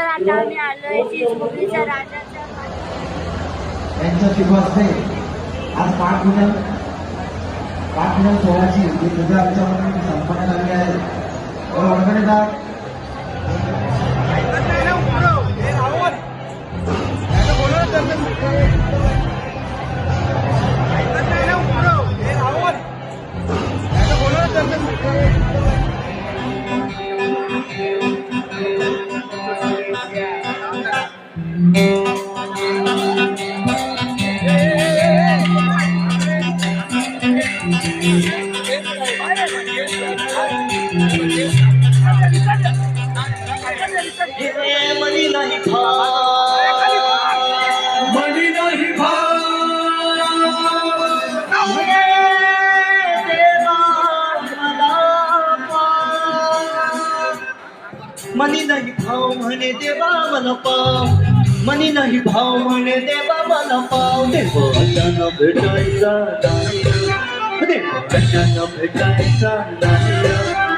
तर आता आम्ही आलोय चिचपोकळीच्या राजाच्या त्यांच्या शुभ हस्ते आज पाठपूजन सोहळ्याची पूजा आमच्यामध्ये संपन्न झाली आहे. वर्गणीदार मनी नाही मनी नाही मनी नाही भाव म्हणे देवा मला पाव मनी नाही भाव म्हणे देवा मला पाव देव अचानक भेटायचा नाही देव अचानक भेटायचा नाही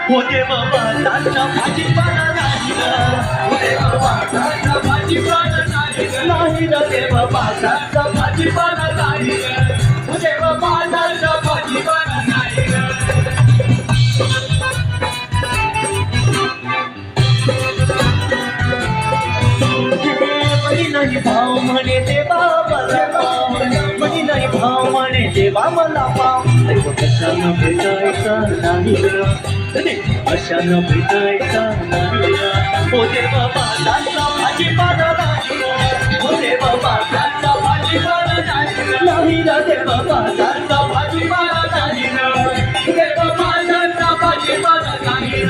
हो देवा बाजारचा भाजीपाला नाही हो देवा बाजारचा भाजीपाला नाही रे देवा बाजारचा भाजीपाला नाही हो देवा बाजारचा भाजीपाला नाही मनी नाही भाव म्हणे देवा मला पाव मनी नाही भाव म्हणे देवा मला पाव देव कशानं भेटायचा नाही अशानं भेटायचा नाही हो देवा बाजारचा भाजीपाला नाही हो देवा बाजारचा भाजीपाला नाही रे देवा बाजारचा भाजीपाला नाही देवा बाजारचा भाजीपाला नाही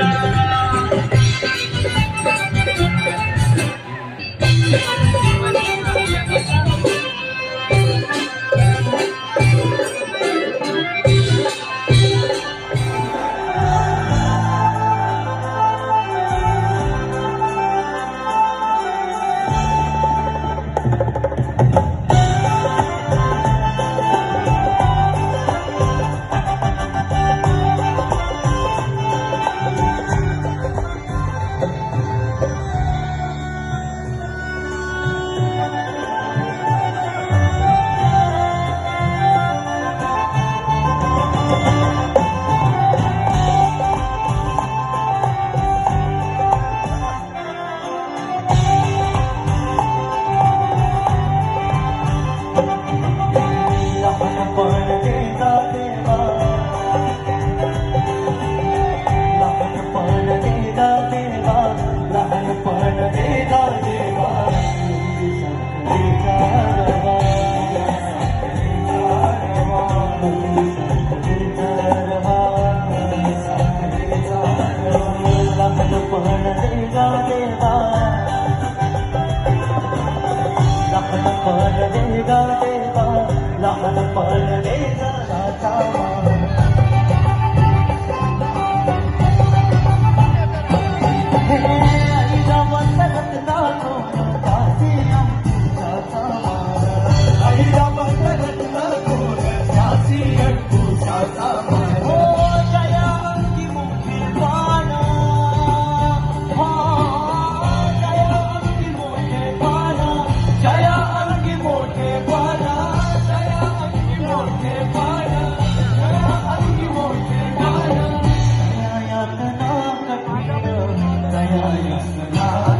Jaya